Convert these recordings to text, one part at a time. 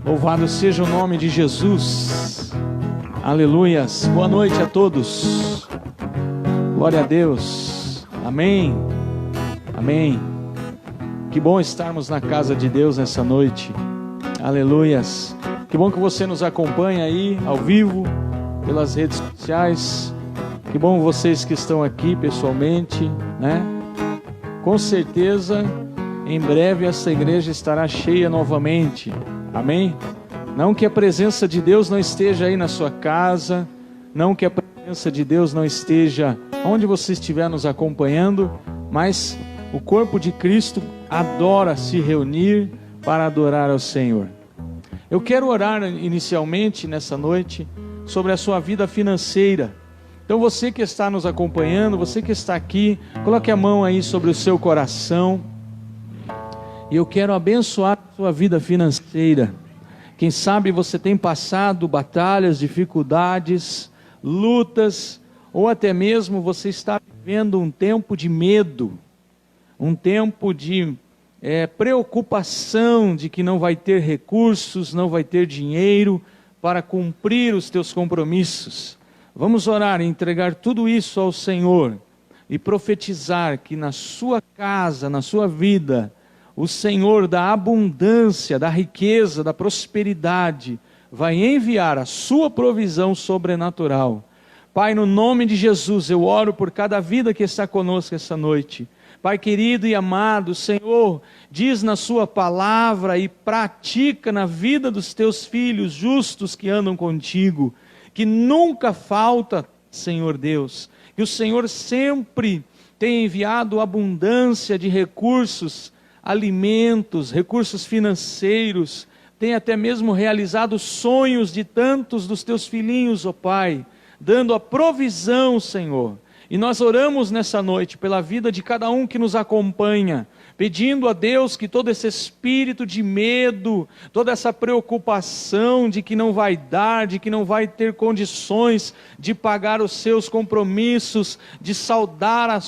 Louvado seja o nome de Jesus. Aleluias. Boa noite a todos. Glória a Deus. Amém. Amém. Que bom estarmos na casa de Deus nessa noite. Aleluias. Que bom que você nos acompanha aí ao vivo pelas redes sociais. Que bom vocês que estão aqui pessoalmente, né? Com certeza, em breve essa igreja estará cheia novamente. Amém? Não que a presença de Deus não esteja aí na sua casa, não que a presença de Deus não esteja onde você estiver nos acompanhando, mas o corpo de Cristo adora se reunir para adorar ao Senhor. Eu quero orar inicialmente nessa noite sobre a sua vida financeira. Então você que está nos acompanhando, você que está aqui, coloque a mão aí sobre o seu coração. E eu quero abençoar a sua vida financeira. Quem sabe você tem passado batalhas, dificuldades, lutas, ou até mesmo você está vivendo um tempo de medo, um tempo de preocupação de que não vai ter recursos, não vai ter dinheiro para cumprir os teus compromissos. Vamos orar e entregar tudo isso ao Senhor e profetizar que na sua casa, na sua vida, o Senhor da abundância, da riqueza, da prosperidade, vai enviar a sua provisão sobrenatural. Pai, no nome de Jesus, eu oro por cada vida que está conosco essa noite. Pai querido e amado, Senhor, diz na sua palavra e pratica na vida dos teus filhos justos que andam contigo, que nunca falta, Senhor Deus, que o Senhor sempre tem enviado abundância de recursos, alimentos, recursos financeiros, tem até mesmo realizado sonhos de tantos dos teus filhinhos, ó Pai, dando a provisão, Senhor. E nós oramos nessa noite pela vida de cada um que nos acompanha, pedindo a Deus que todo esse espírito de medo, toda essa preocupação de que não vai dar, de que não vai ter condições de pagar os seus compromissos, de saldar os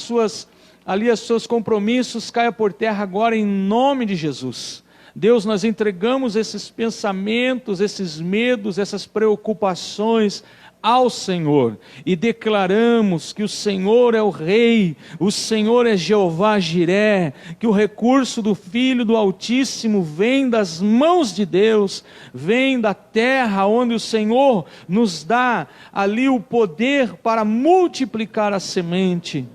seus compromissos, caia por terra agora em nome de Jesus. Deus, nós entregamos esses pensamentos, esses medos, essas preocupações ao Senhor e declaramos que o Senhor é o Rei, o Senhor é Jeová Jiré, que o recurso do Filho do Altíssimo vem das mãos de Deus, vem da terra onde o Senhor nos dá ali o poder para multiplicar a semente.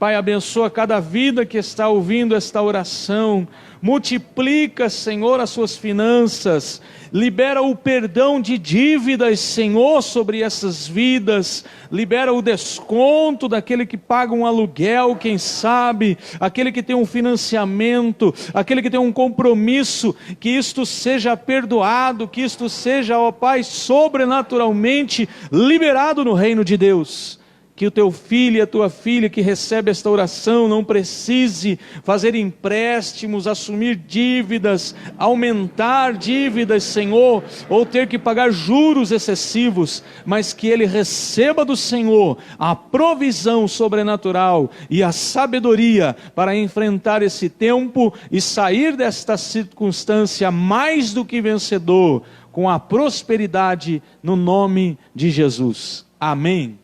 Pai, abençoa cada vida que está ouvindo esta oração, multiplica, Senhor, as suas finanças, libera o perdão de dívidas, Senhor, sobre essas vidas, libera o desconto daquele que paga um aluguel, quem sabe, aquele que tem um financiamento, aquele que tem um compromisso, que isto seja perdoado, que isto seja, ó Pai, sobrenaturalmente liberado no reino de Deus. Que o teu filho e a tua filha que recebe esta oração não precise fazer empréstimos, assumir dívidas, aumentar dívidas, Senhor, ou ter que pagar juros excessivos, mas que ele receba do Senhor a provisão sobrenatural e a sabedoria para enfrentar esse tempo e sair desta circunstância mais do que vencedor, com a prosperidade no nome de Jesus. Amém.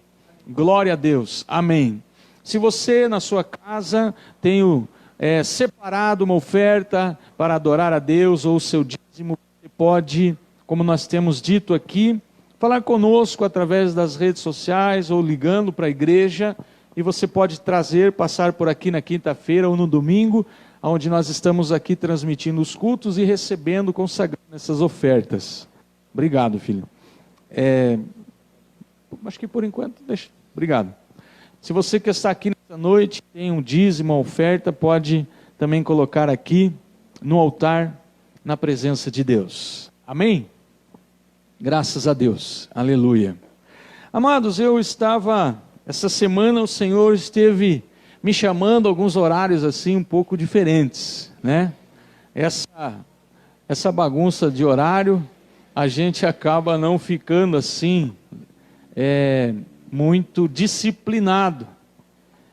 Glória a Deus, amém. Se você na sua casa tem separado uma oferta para adorar a Deus ou o seu dízimo, você pode, como nós temos dito aqui, falar conosco através das redes sociais ou ligando para a igreja, e você pode passar por aqui na quinta-feira ou no domingo, onde nós estamos aqui transmitindo os cultos e recebendo, consagrando essas ofertas. Obrigado, filho. Acho que por enquanto, deixa. Obrigado. Se você que está aqui nessa noite, tem um dízimo, uma oferta, pode também colocar aqui no altar, na presença de Deus. Amém? Graças a Deus. Aleluia. Amados, essa semana o Senhor esteve me chamando a alguns horários assim um pouco diferentes, né? Essa bagunça de horário, a gente acaba não ficando assim, muito disciplinado,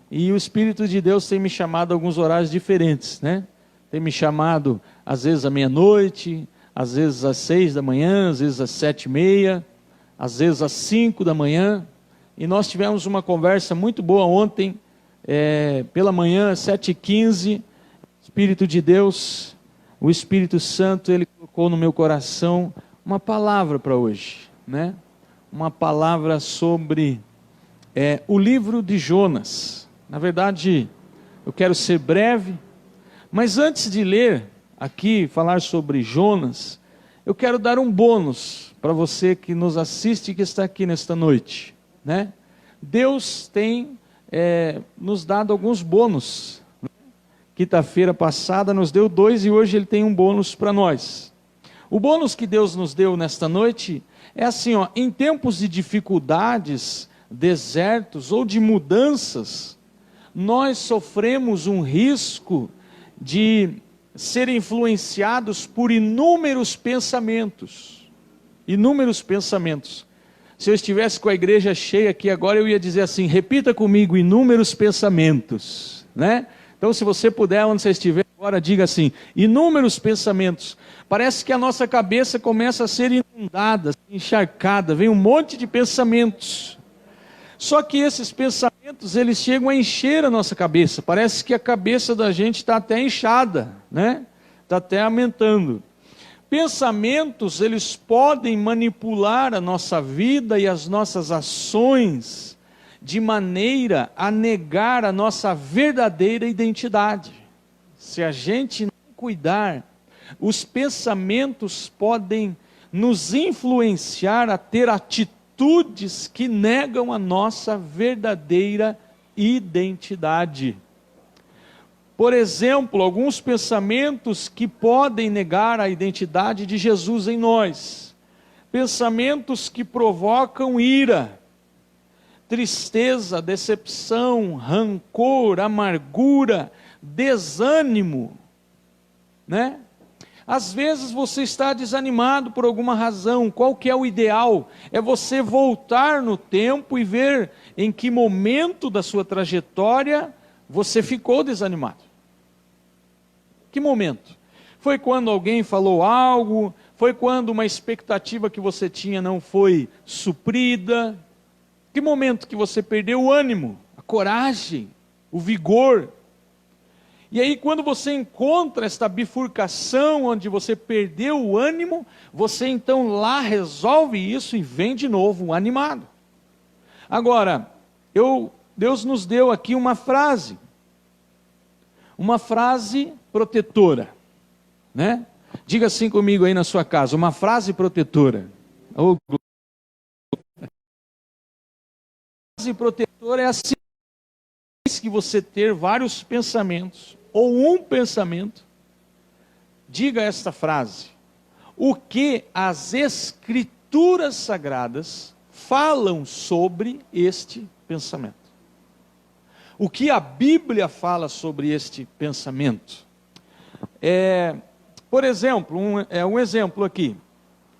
e o Espírito de Deus tem me chamado a alguns horários diferentes, né? Tem me chamado às vezes à meia-noite, às vezes às 6 da manhã, às vezes às 7h30, às vezes às 5 da manhã. E nós tivemos uma conversa muito boa ontem, pela manhã, às 7h15, Espírito de Deus, o Espírito Santo, Ele colocou no meu coração uma palavra para hoje, né? Uma palavra sobre o livro de Jonas. Na verdade, eu quero ser breve, mas antes de ler aqui, falar sobre Jonas, eu quero dar um bônus para você que nos assiste e que está aqui nesta noite, né? Deus tem nos dado alguns bônus. Quinta-feira passada nos deu 2 e hoje Ele tem um bônus para nós. O bônus que Deus nos deu nesta noite é assim, ó: em tempos de dificuldades, desertos ou de mudanças, nós sofremos um risco de ser influenciados por inúmeros pensamentos. Inúmeros pensamentos. Se eu estivesse com a igreja cheia aqui agora, eu ia dizer assim: repita comigo, inúmeros pensamentos, né? Então, se você puder, onde você estiver agora, diga assim: inúmeros pensamentos. Parece que a nossa cabeça começa a ser inundada, encharcada, vem um monte de pensamentos. Só que esses pensamentos, eles chegam a encher a nossa cabeça. Parece que a cabeça da gente está até inchada, né? Está até aumentando. Pensamentos, eles podem manipular a nossa vida e as nossas ações de maneira a negar a nossa verdadeira identidade. Se a gente não cuidar, os pensamentos podem nos influenciar a ter atitudes que negam a nossa verdadeira identidade. Por exemplo, alguns pensamentos que podem negar a identidade de Jesus em nós. Pensamentos que provocam ira, tristeza, decepção, rancor, amargura, desânimo, né? Às vezes você está desanimado por alguma razão. Qual que é o ideal? É você voltar no tempo e ver em que momento da sua trajetória você ficou desanimado. Que momento? Foi quando alguém falou algo? Foi quando uma expectativa que você tinha não foi suprida? Que momento que você perdeu o ânimo, a coragem, o vigor? E aí, quando você encontra esta bifurcação onde você perdeu o ânimo, você então lá resolve isso e vem de novo animado. Agora, Deus nos deu aqui uma frase protetora, né? Diga assim comigo aí na sua casa, uma frase protetora. Oh, frase protetora é assim: que você ter vários pensamentos, ou um pensamento, diga esta frase: o que as Escrituras Sagradas falam sobre este pensamento. O que a Bíblia fala sobre este pensamento. Por exemplo, um exemplo aqui.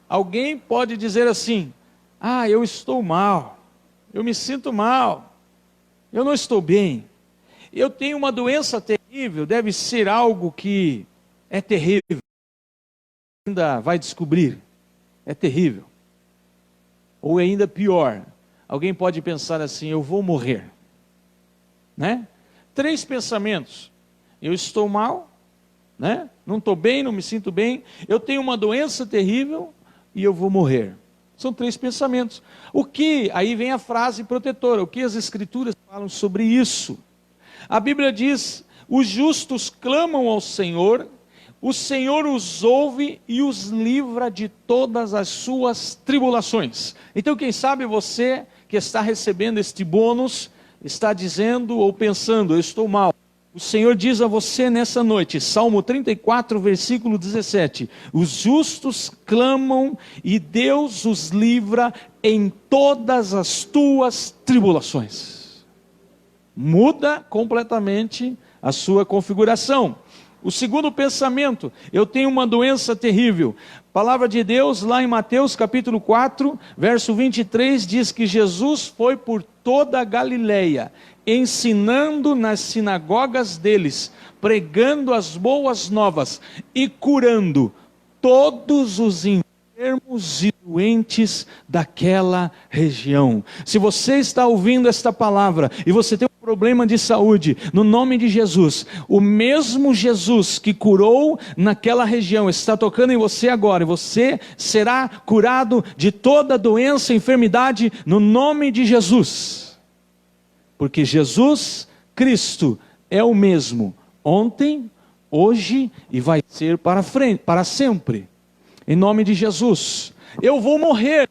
Alguém pode dizer assim: ah, eu estou mal, eu me sinto mal, eu não estou bem, eu tenho uma doença terrível. Deve ser algo que é terrível, ainda vai descobrir, é terrível. Ou ainda pior, alguém pode pensar assim: eu vou morrer, né? 3 pensamentos: eu estou mal, né? Não estou bem, não me sinto bem, eu tenho uma doença terrível e eu vou morrer. São 3 pensamentos. Aí vem a frase protetora, o que as Escrituras falam sobre isso? A Bíblia diz: os justos clamam ao Senhor, o Senhor os ouve e os livra de todas as suas tribulações. Então, quem sabe você que está recebendo este bônus, está dizendo ou pensando: eu estou mal. O Senhor diz a você nessa noite, Salmo 34, versículo 17, os justos clamam e Deus os livra em todas as tuas tribulações. Muda completamente a sua configuração. O segundo pensamento: eu tenho uma doença terrível. A palavra de Deus lá em Mateus capítulo 4, verso 23, diz que Jesus foi por toda a Galileia, ensinando nas sinagogas deles, pregando as boas novas e curando todos os enfermos e doentes daquela região. Se você está ouvindo esta palavra e você tem um problema de saúde, no nome de Jesus, o mesmo Jesus que curou naquela região está tocando em você agora, e você será curado de toda doença e enfermidade no nome de Jesus. Porque Jesus Cristo é o mesmo ontem, hoje e vai ser para frente, para sempre. Em nome de Jesus. Eu vou morrer.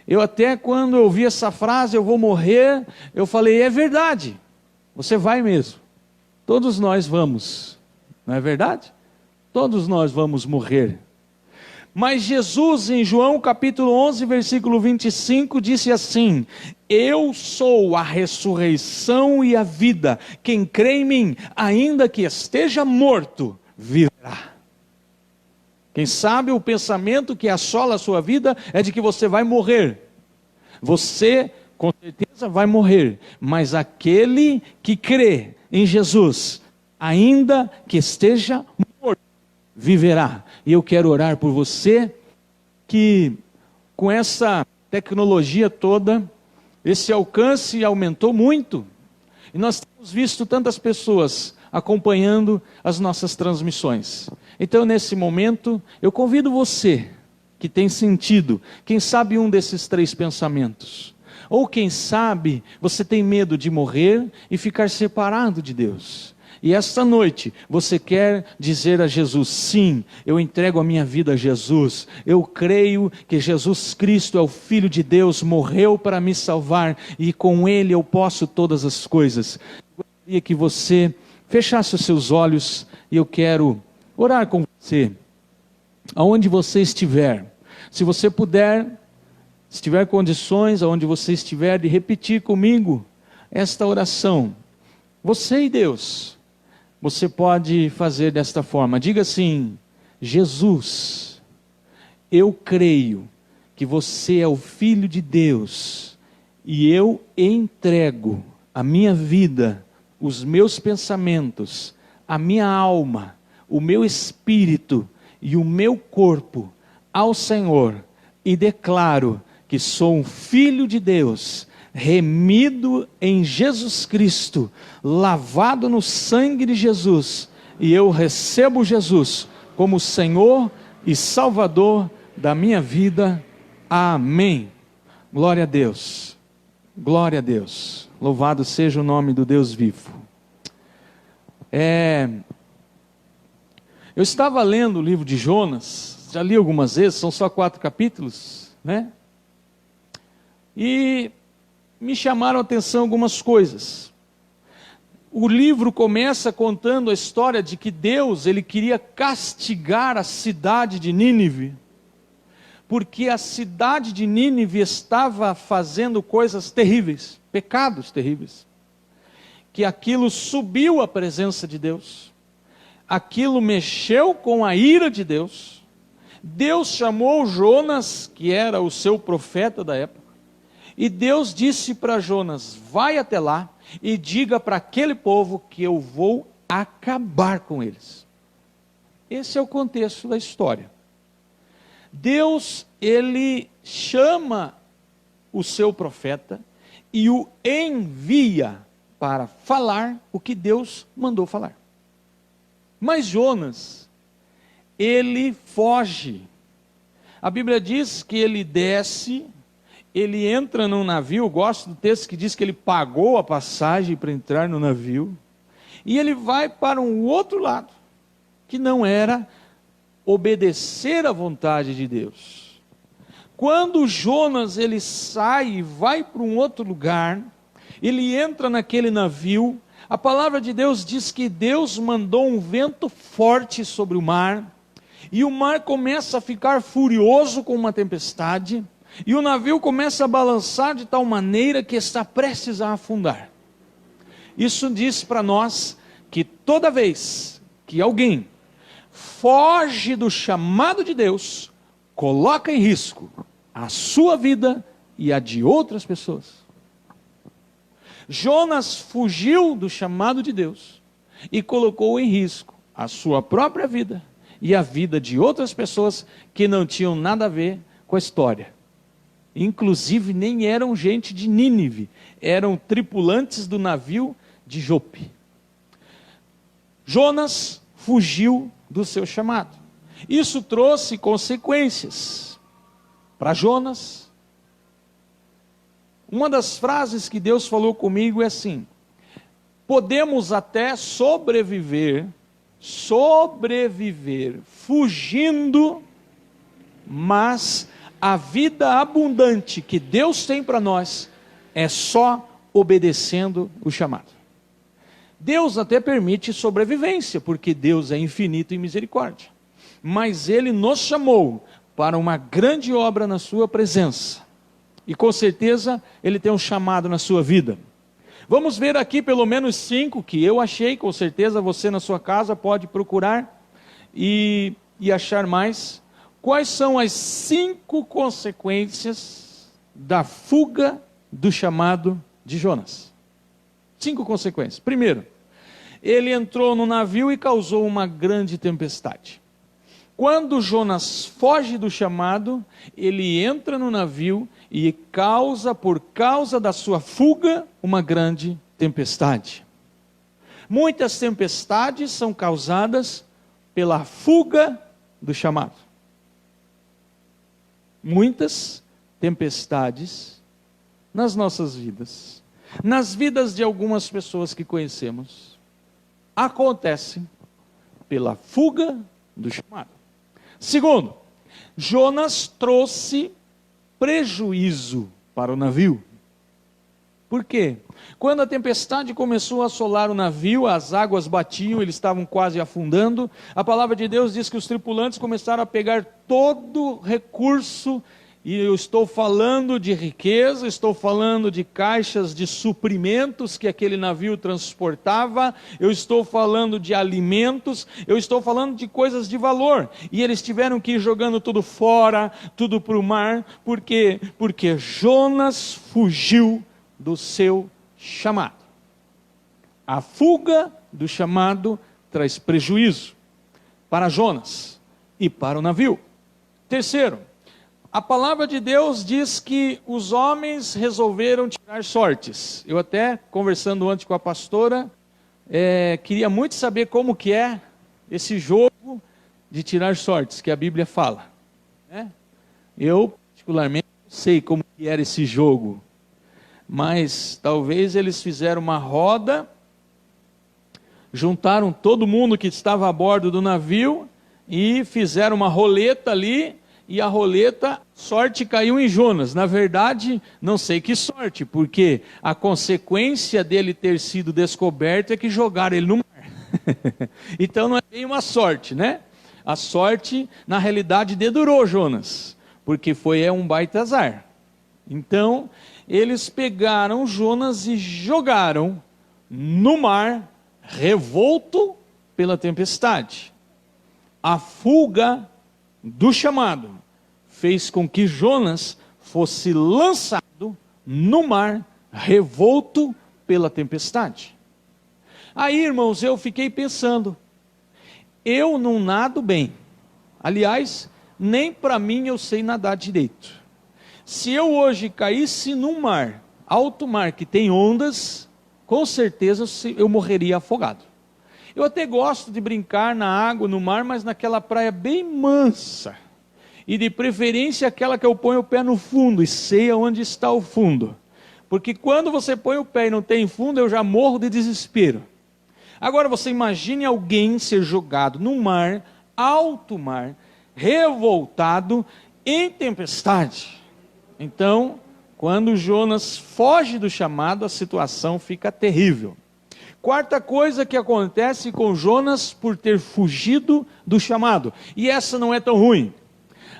Eu até quando eu ouvi essa frase, eu vou morrer, eu falei, é verdade. Você vai mesmo. Todos nós vamos. Não é verdade? Todos nós vamos morrer. Mas Jesus, em João capítulo 11, versículo 25, disse assim: eu sou a ressurreição e a vida. Quem crê em mim, ainda que esteja morto, viverá. Quem sabe o pensamento que assola a sua vida é de que você vai morrer. Você, com certeza, vai morrer. Mas aquele que crê em Jesus, ainda que esteja morto, viverá. E eu quero orar por você, que com essa tecnologia toda, esse alcance aumentou muito. E nós temos visto tantas pessoas acompanhando as nossas transmissões. Então, nesse momento, eu convido você, que tem sentido, quem sabe um desses 3 pensamentos, ou quem sabe você tem medo de morrer e ficar separado de Deus, e esta noite você quer dizer a Jesus, sim, eu entrego a minha vida a Jesus, eu creio que Jesus Cristo é o Filho de Deus, morreu para me salvar, e com Ele eu posso todas as coisas. Eu gostaria que você fechasse os seus olhos, e eu quero orar com você, aonde você estiver. Se você puder, se tiver condições, aonde você estiver, de repetir comigo esta oração. Você e Deus, você pode fazer desta forma. Diga assim: Jesus, eu creio que você é o Filho de Deus, e eu entrego a minha vida, os meus pensamentos, a minha alma, o meu espírito e o meu corpo ao Senhor, e declaro que sou um filho de Deus, remido em Jesus Cristo, lavado no sangue de Jesus, e eu recebo Jesus como Senhor e Salvador da minha vida. Amém. Glória a Deus. Glória a Deus. Louvado seja o nome do Deus vivo. Eu estava lendo o livro de Jonas, já li algumas vezes, são só 4 capítulos, né? E me chamaram a atenção algumas coisas. O livro começa contando a história de que Deus, ele queria castigar a cidade de Nínive, porque a cidade de Nínive estava fazendo coisas terríveis, pecados terríveis, que aquilo subiu à presença de Deus. Aquilo mexeu com a ira de Deus. Deus chamou Jonas, que era o seu profeta da época, e Deus disse para Jonas: vai até lá e diga para aquele povo que eu vou acabar com eles. Esse é o contexto da história. Deus, ele chama o seu profeta e o envia para falar o que Deus mandou falar. Mas Jonas, ele foge. A Bíblia diz que ele desce, ele entra num navio. Eu gosto do texto que diz que ele pagou a passagem para entrar no navio, e ele vai para um outro lado, que não era obedecer à vontade de Deus. Quando Jonas ele sai e vai para um outro lugar, ele entra naquele navio. A palavra de Deus diz que Deus mandou um vento forte sobre o mar, e o mar começa a ficar furioso com uma tempestade, e o navio começa a balançar de tal maneira que está prestes a afundar. Isso diz para nós que toda vez que alguém foge do chamado de Deus, coloca em risco a sua vida e a de outras pessoas. Jonas fugiu do chamado de Deus e colocou em risco a sua própria vida e a vida de outras pessoas que não tinham nada a ver com a história. Inclusive nem eram gente de Nínive, eram tripulantes do navio de Jope. Jonas fugiu do seu chamado. Isso trouxe consequências para Jonas. Uma das frases que Deus falou comigo é assim: podemos até sobreviver fugindo, mas a vida abundante que Deus tem para nós é só obedecendo o chamado. Deus até permite sobrevivência, porque Deus é infinito em misericórdia. Mas Ele nos chamou para uma grande obra na sua presença. E com certeza Ele tem um chamado na sua vida. Vamos ver aqui pelo menos 5 que eu achei, com certeza você na sua casa pode procurar e achar mais. Quais são as 5 consequências da fuga do chamado de Jonas? 5 consequências. Primeiro, ele entrou no navio e causou uma grande tempestade. Quando Jonas foge do chamado, ele entra no navio e causa, por causa da sua fuga, uma grande tempestade. Muitas tempestades são causadas pela fuga do chamado. Muitas tempestades nas nossas vidas, nas vidas de algumas pessoas que conhecemos, acontecem pela fuga do chamado. Segundo, Jonas trouxe prejuízo para o navio. Por quê? Quando a tempestade começou a assolar o navio, as águas batiam, eles estavam quase afundando. A palavra de Deus diz que os tripulantes começaram a pegar todo recurso, e eu estou falando de riqueza, estou falando de caixas de suprimentos que aquele navio transportava, eu estou falando de alimentos, eu estou falando de coisas de valor. E eles tiveram que ir jogando tudo fora, tudo para o mar. Por quê? Porque Jonas fugiu do seu chamado. A fuga do chamado traz prejuízo para Jonas e para o navio. Terceiro, a palavra de Deus diz que os homens resolveram tirar sortes. Eu até, conversando antes com a pastora, queria muito saber como que é esse jogo de tirar sortes, que a Bíblia fala. Eu, particularmente, não sei como que era esse jogo, mas talvez eles fizeram uma roda, juntaram todo mundo que estava a bordo do navio e fizeram uma roleta ali, e a roleta, sorte caiu em Jonas. Na verdade, não sei que sorte, porque a consequência dele ter sido descoberto é que jogaram ele no mar. Então não é bem uma sorte, né? A sorte, na realidade, dedurou Jonas, porque foi um baita azar. Então, eles pegaram Jonas e jogaram no mar, revolto pela tempestade. A fuga do chamado fez com que Jonas fosse lançado no mar, revolto pela tempestade. Aí, irmãos, eu fiquei pensando, eu não nado bem. Aliás, nem para mim eu sei nadar direito. Se eu hoje caísse num mar, alto mar, que tem ondas, com certeza eu morreria afogado. Eu até gosto de brincar na água, no mar, mas naquela praia bem mansa. E de preferência aquela que eu ponho o pé no fundo e sei aonde está o fundo. Porque quando você põe o pé e não tem fundo, eu já morro de desespero. Agora você imagine alguém ser jogado no mar, alto mar, revoltado, em tempestade. Então, quando Jonas foge do chamado, a situação fica terrível. Quarta coisa que acontece com Jonas por ter fugido do chamado. E essa não é tão ruim.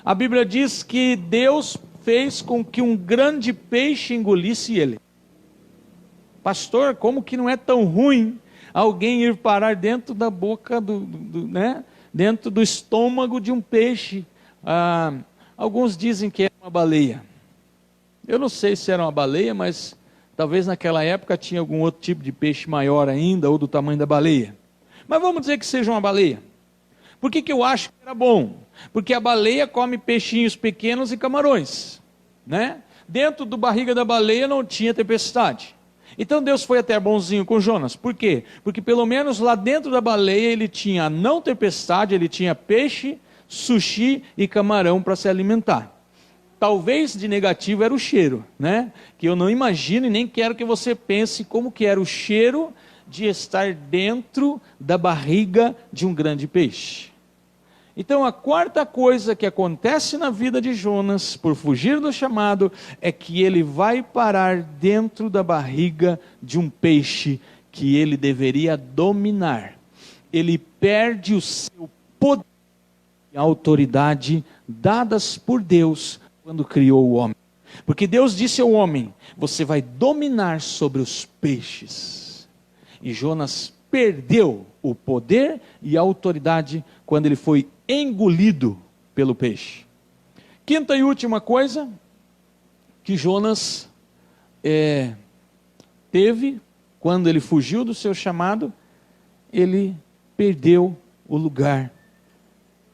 A Bíblia diz que Deus fez com que um grande peixe engolisse ele. Pastor, como que não é tão ruim alguém ir parar dentro da boca, dentro do estômago de um peixe? Alguns dizem que é uma baleia. Eu não sei se era uma baleia, mas talvez naquela época tinha algum outro tipo de peixe maior ainda, ou do tamanho da baleia. Mas vamos dizer que seja uma baleia. Por que eu acho que era bom? Porque a baleia come peixinhos pequenos e camarões, né? Dentro do barriga da baleia não tinha tempestade. Então Deus foi até bonzinho com Jonas. Por quê? Porque pelo menos lá dentro da baleia ele tinha a não tempestade, ele tinha peixe, sushi e camarão para se alimentar. Talvez de negativo era o cheiro, né? Que eu não imagino e nem quero que você pense como que era o cheiro de estar dentro da barriga de um grande peixe. Então a quarta coisa que acontece na vida de Jonas, por fugir do chamado, é que ele vai parar dentro da barriga de um peixe que ele deveria dominar. Ele perde o seu poder e autoridade dadas por Deus quando criou o homem. Porque Deus disse ao homem: você vai dominar sobre os peixes. E Jonas perdeu o poder e a autoridade quando ele foi engolido pelo peixe. Quinta e última coisa que Jonas teve quando ele fugiu do seu chamado, ele perdeu o lugar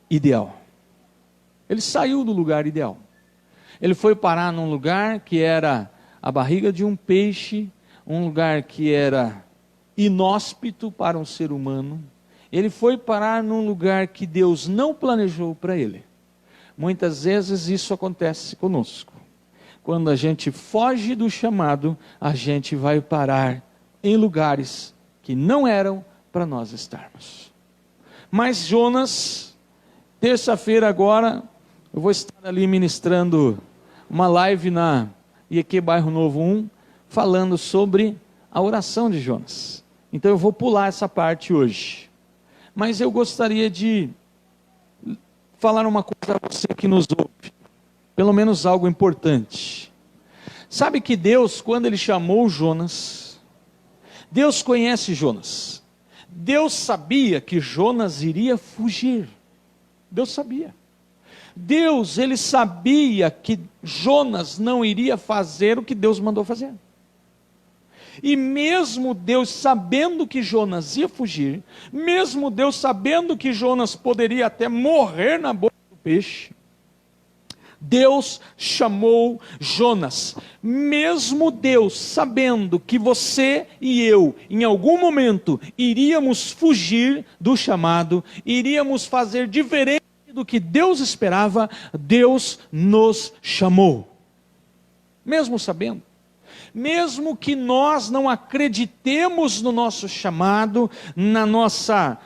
ideal. Ele saiu do lugar ideal. Ele foi parar num lugar que era a barriga de um peixe, um lugar que era inóspito para um ser humano. Ele foi parar num lugar que Deus não planejou para ele. Muitas vezes isso acontece conosco. Quando a gente foge do chamado, a gente vai parar em lugares que não eram para nós estarmos. Mas Jonas, terça-feira agora, eu vou estar ali ministrando uma live na IEQ Bairro Novo 1, falando sobre a oração de Jonas. Então eu vou pular essa parte hoje. Mas eu gostaria de falar uma coisa a você que nos ouve. Pelo menos algo importante. Sabe que Deus, quando Ele chamou Jonas, Deus conhece Jonas. Deus sabia que Jonas iria fugir. Deus sabia. Deus, Ele sabia que Jonas não iria fazer o que Deus mandou fazer. E mesmo Deus sabendo que Jonas ia fugir, mesmo Deus sabendo que Jonas poderia até morrer na boca do peixe, Deus chamou Jonas. Mesmo Deus sabendo que você e eu, em algum momento, iríamos fugir do chamado, iríamos fazer diferente do que Deus esperava, Deus nos chamou. Mesmo sabendo. Mesmo que nós não acreditemos no nosso chamado, na nossa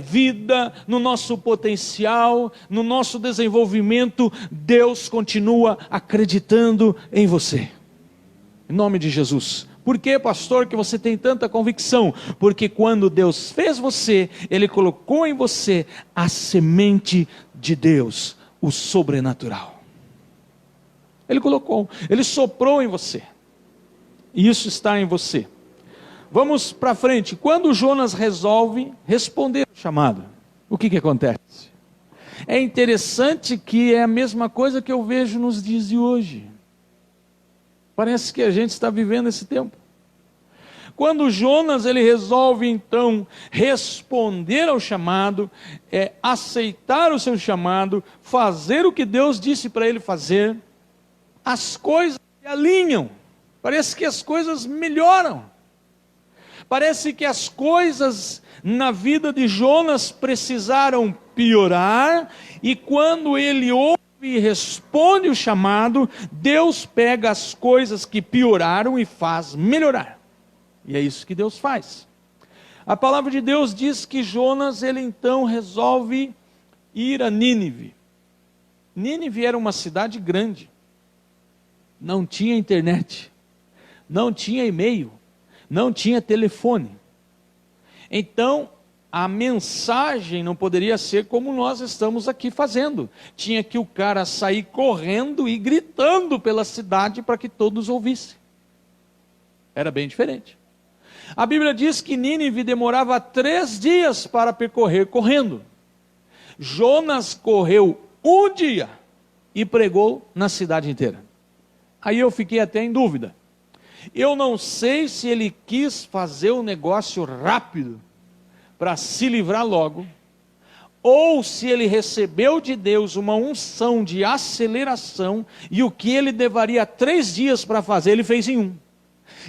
vida, no nosso potencial, no nosso desenvolvimento, Deus continua acreditando em você. Em nome de Jesus. Por que, pastor, que você tem tanta convicção? Porque quando Deus fez você, Ele colocou em você a semente de Deus, o sobrenatural. Ele colocou, Ele soprou em você. E isso está em você. Vamos para frente. Quando Jonas resolve responder ao chamado, o que acontece? É interessante que é a mesma coisa que eu vejo nos dias de hoje. Parece que a gente está vivendo esse tempo. Quando Jonas ele resolve então responder ao chamado, aceitar o seu chamado, fazer o que Deus disse para ele fazer, as coisas se alinham. Parece que as coisas melhoram. Parece que as coisas na vida de Jonas precisaram piorar. E quando ele ouve e responde o chamado, Deus pega as coisas que pioraram e faz melhorar. E é isso que Deus faz. A palavra de Deus diz que Jonas, ele então resolve ir a Nínive. Nínive era uma cidade grande. Não tinha internet. Não tinha e-mail, não tinha telefone. Então, a mensagem não poderia ser como nós estamos aqui fazendo. Tinha que o cara sair correndo e gritando pela cidade para que todos ouvissem. Era bem diferente. A Bíblia diz que Nínive demorava 3 dias para percorrer correndo. Jonas correu 1 dia e pregou na cidade inteira. Aí eu fiquei até em dúvida. Eu não sei se ele quis fazer um negócio rápido, para se livrar logo, ou se ele recebeu de Deus uma unção de aceleração, e o que ele levaria 3 dias para fazer, ele fez em 1.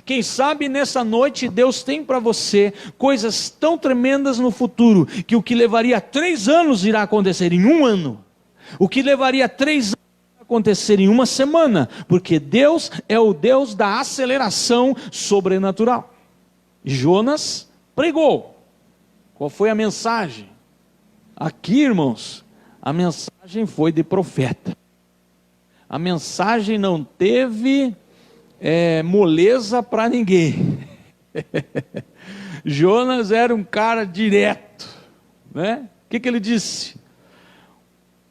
Quem sabe nessa noite Deus tem para você coisas tão tremendas no futuro, que o que levaria 3 anos irá acontecer em 1 ano. O que levaria 3 anos irá acontecer em 1 semana, porque Deus é o Deus da aceleração sobrenatural. Jonas pregou. Qual foi a mensagem? Aqui, irmãos, a mensagem foi de profeta. A mensagem não teve moleza para ninguém. Jonas era um cara direto, né? O que ele disse?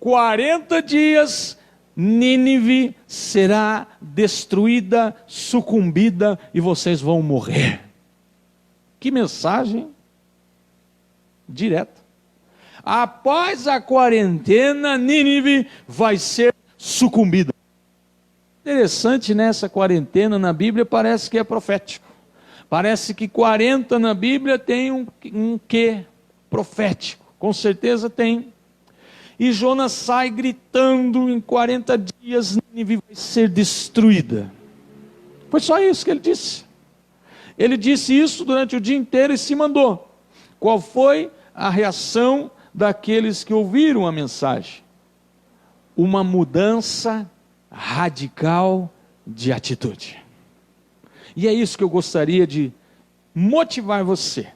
40 dias Nínive será destruída, sucumbida, e vocês vão morrer. Que mensagem direta. Após a quarentena, Nínive vai ser sucumbida. Interessante, nessa quarentena na Bíblia parece que é profético. Parece que 40 na Bíblia tem um quê profético. Com certeza tem. E Jonas sai gritando: em 40 dias Nínive vai ser destruída. Foi só isso que ele disse. Ele disse isso durante o dia inteiro e se mandou. Qual foi a reação daqueles que ouviram a mensagem? Uma mudança radical de atitude. E é isso que eu gostaria de motivar você,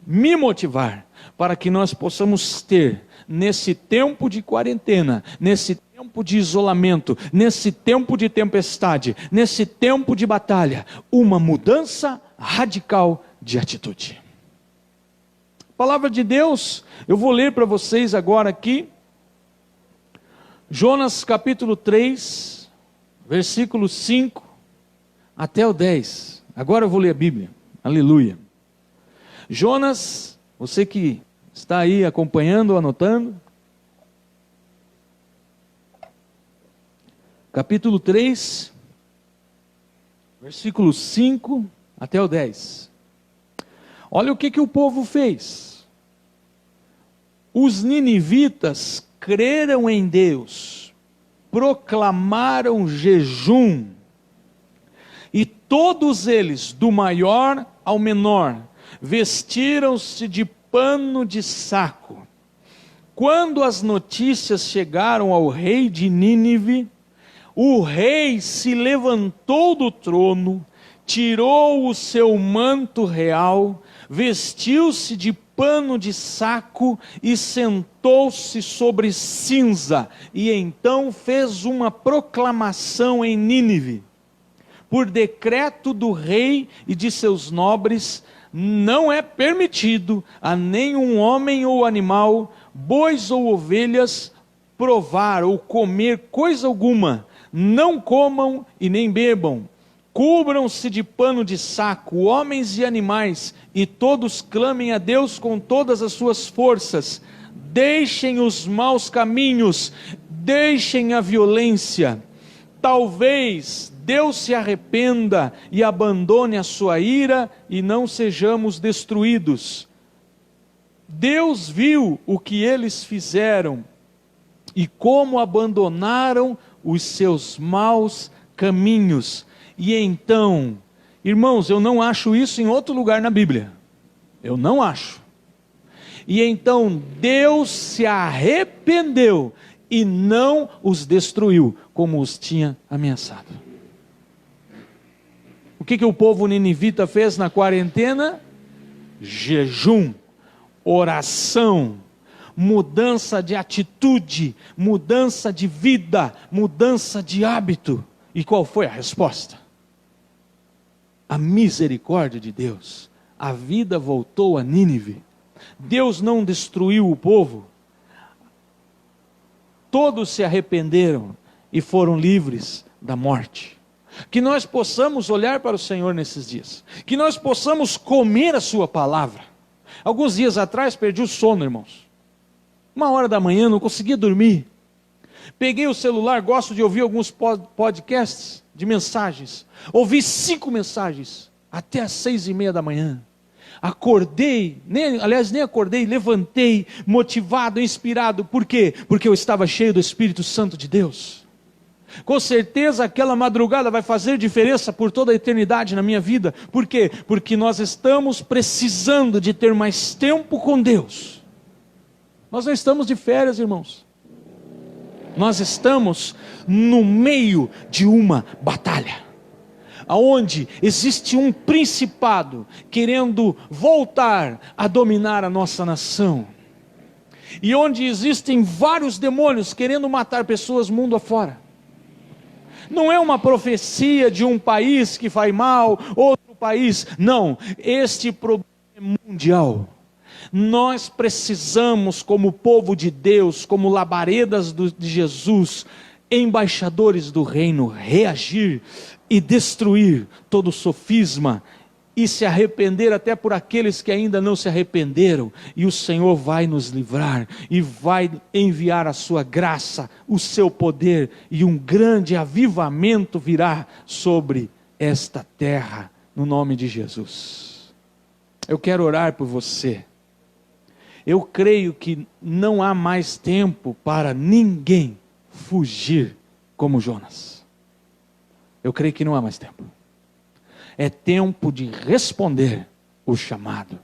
me motivar, para que nós possamos ter, nesse tempo de quarentena, nesse tempo de isolamento, nesse tempo de tempestade, nesse tempo de batalha, uma mudança radical de atitude. Palavra de Deus, eu vou ler para vocês agora aqui, Jonas capítulo 3, versículo 5 até o 10. Agora eu vou ler a Bíblia, aleluia. Jonas, você que está aí acompanhando, anotando, capítulo 3, versículo 5 até o 10. Olha o que o povo fez. Os ninivitas creram em Deus, proclamaram jejum, e todos eles, do maior ao menor, vestiram-se de pano de saco. Quando as notícias chegaram ao rei de Nínive, o rei se levantou do trono, tirou o seu manto real, vestiu-se de pano de saco e sentou-se sobre cinza, e então fez uma proclamação em Nínive: por decreto do rei e de seus nobres, não é permitido a nenhum homem ou animal, bois ou ovelhas, provar ou comer coisa alguma. Não comam e nem bebam. Cubram-se de pano de saco, homens e animais, e todos clamem a Deus com todas as suas forças. Deixem os maus caminhos, deixem a violência. Talvez Deus se arrependa e abandone a sua ira e não sejamos destruídos. Deus viu o que eles fizeram e como abandonaram os seus maus caminhos. E então, irmãos, eu não acho isso em outro lugar na Bíblia. Eu não acho. E então Deus se arrependeu e não os destruiu, como os tinha ameaçado. O que o povo ninivita fez na quarentena? Jejum, oração, mudança de atitude, mudança de vida, mudança de hábito. E qual foi a resposta? A misericórdia de Deus. A vida voltou a Nínive. Deus não destruiu o povo. Todos se arrependeram e foram livres da morte. Que nós possamos olhar para o Senhor nesses dias. Que nós possamos comer a sua palavra. Alguns dias atrás perdi o sono, irmãos. 1h da manhã, não conseguia dormir. Peguei o celular, gosto de ouvir alguns podcasts de mensagens. Ouvi 5 mensagens até às 6h30 da manhã. Acordei, nem acordei, levantei, motivado, inspirado. Por quê? Porque eu estava cheio do Espírito Santo de Deus. Com certeza aquela madrugada vai fazer diferença por toda a eternidade na minha vida. Por quê? Porque nós estamos precisando de ter mais tempo com Deus. Nós não estamos de férias, irmãos. Nós estamos no meio de uma batalha, aonde existe um principado querendo voltar a dominar a nossa nação, e onde existem vários demônios querendo matar pessoas mundo afora. Não é uma profecia de um país que faz mal, outro país, não, este problema é mundial. Nós precisamos, como povo de Deus, como labaredas de Jesus, embaixadores do reino, reagir e destruir todo sofisma, e se arrepender até por aqueles que ainda não se arrependeram, e o Senhor vai nos livrar, e vai enviar a sua graça, o seu poder, e um grande avivamento virá sobre esta terra, no nome de Jesus. Eu quero orar por você. Eu creio que não há mais tempo para ninguém fugir como Jonas. Eu creio que não há mais tempo. É tempo de responder o chamado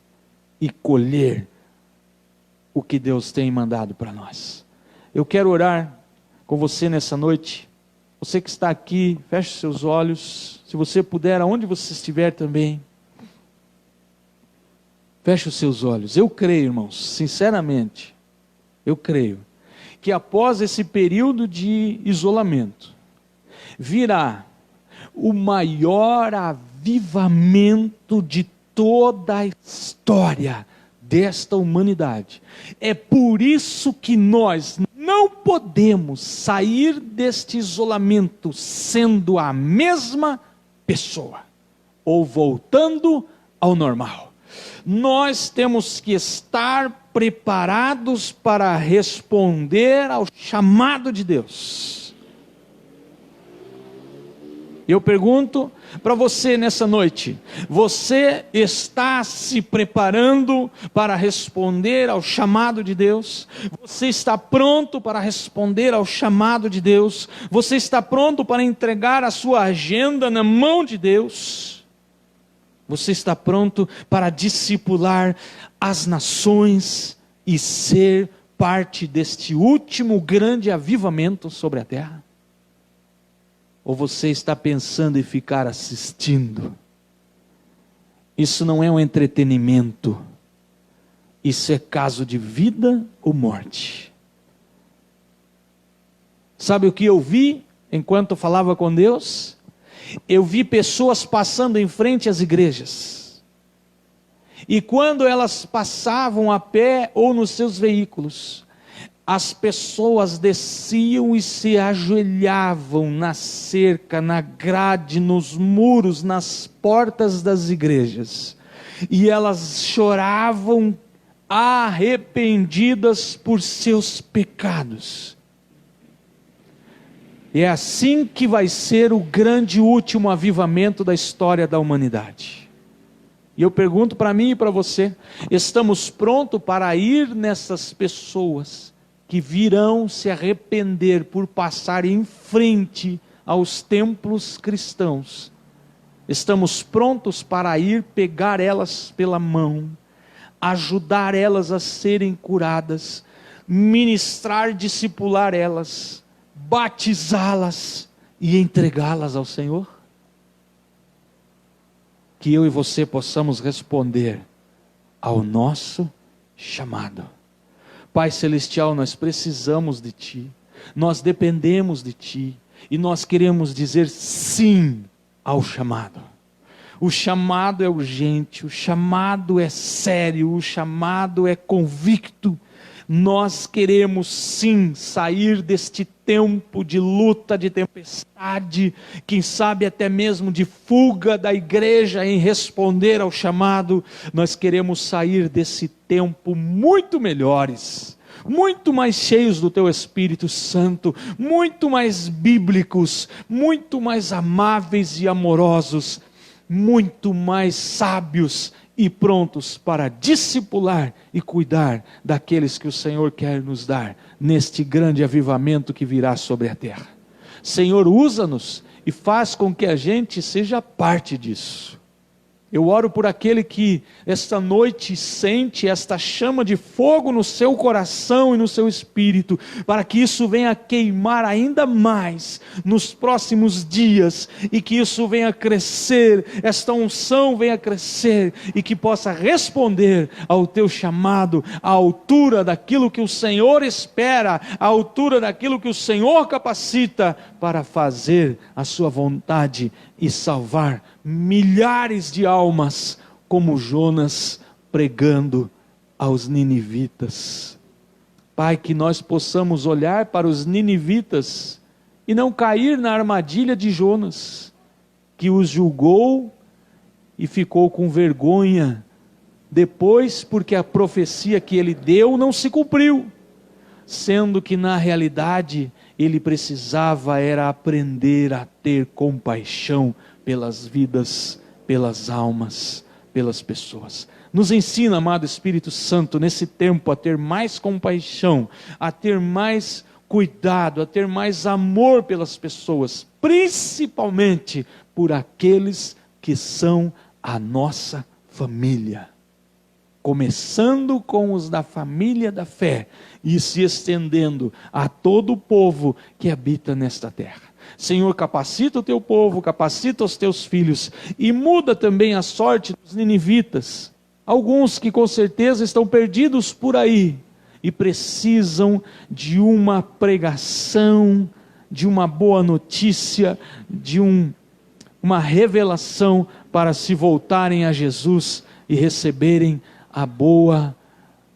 e colher o que Deus tem mandado para nós. Eu quero orar com você nessa noite. Você que está aqui, feche seus olhos. Se você puder, aonde você estiver também, feche os seus olhos. Eu creio, irmãos, sinceramente, eu creio que após esse período de isolamento, virá o maior avivamento de toda a história desta humanidade. É por isso que nós não podemos sair deste isolamento sendo a mesma pessoa, ou voltando ao normal. Nós temos que estar preparados para responder ao chamado de Deus. Eu pergunto para você nessa noite: você está se preparando para responder ao chamado de Deus? Você está pronto para responder ao chamado de Deus? Você está pronto para entregar a sua agenda na mão de Deus? Você está pronto para discipular as nações e ser parte deste último grande avivamento sobre a terra? Ou você está pensando em ficar assistindo? Isso não é um entretenimento. Isso é caso de vida ou morte. Sabe o que eu vi enquanto falava com Deus? Eu vi pessoas passando em frente às igrejas, e quando elas passavam a pé ou nos seus veículos, as pessoas desciam e se ajoelhavam na cerca, na grade, nos muros, nas portas das igrejas, e elas choravam arrependidas por seus pecados. E é assim que vai ser o grande último avivamento da história da humanidade. E eu pergunto para mim e para você: estamos prontos para ir nessas pessoas que virão se arrepender por passar em frente aos templos cristãos? Estamos prontos para ir pegar elas pela mão, ajudar elas a serem curadas, ministrar, discipular elas, batizá-las e entregá-las ao Senhor? Que eu e você possamos responder ao nosso chamado. Pai Celestial, nós precisamos de Ti, nós dependemos de Ti, e nós queremos dizer sim ao chamado. O chamado é urgente, o chamado é sério, o chamado é convicto. Nós queremos sim sair deste tempo de luta, de tempestade, quem sabe até mesmo de fuga da igreja em responder ao chamado. Nós queremos sair desse tempo muito melhores, muito mais cheios do Teu Espírito Santo, muito mais bíblicos, muito mais amáveis e amorosos, muito mais sábios e prontos para discipular e cuidar daqueles que o Senhor quer nos dar neste grande avivamento que virá sobre a terra. Senhor, usa-nos e faz com que a gente seja parte disso. Eu oro por aquele que esta noite sente esta chama de fogo no seu coração e no seu espírito, para que isso venha queimar ainda mais nos próximos dias, e que isso venha crescer, esta unção venha crescer, e que possa responder ao teu chamado, à altura daquilo que o Senhor espera, à altura daquilo que o Senhor capacita, para fazer a sua vontade e salvar milhares de almas, como Jonas pregando aos ninivitas. Pai, que nós possamos olhar para os ninivitas e não cair na armadilha de Jonas, que os julgou e ficou com vergonha depois, porque a profecia que ele deu não se cumpriu, sendo que na realidade ele precisava era aprender a ter compaixão pelas vidas, pelas almas, pelas pessoas. Nos ensina, amado Espírito Santo, nesse tempo a ter mais compaixão, a ter mais cuidado, a ter mais amor pelas pessoas, principalmente por aqueles que são a nossa família. Começando com os da família da fé e se estendendo a todo o povo que habita nesta terra. Senhor, capacita o teu povo, capacita os teus filhos e muda também a sorte dos ninivitas. Alguns que com certeza estão perdidos por aí e precisam de uma pregação, de uma boa notícia, de uma revelação para se voltarem a Jesus e receberem a boa,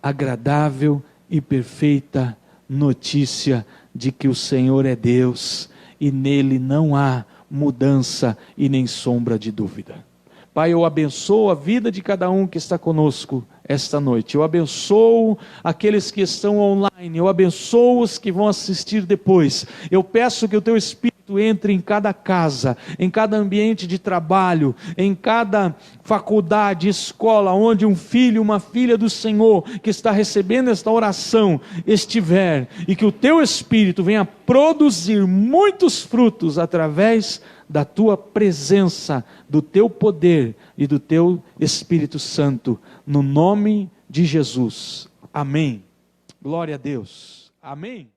agradável e perfeita notícia de que o Senhor é Deus e nele não há mudança e nem sombra de dúvida. Pai, eu abençoo a vida de cada um que está conosco esta noite. Eu abençoo aqueles que estão online. Eu abençoo os que vão assistir depois. Eu peço que o teu Espírito entre em cada casa, em cada ambiente de trabalho, em cada faculdade, escola, onde um filho, uma filha do Senhor que está recebendo esta oração estiver, e que o teu Espírito venha produzir muitos frutos através da tua presença, do teu poder e do teu Espírito Santo, no nome de Jesus. Amém. Glória a Deus. Amém.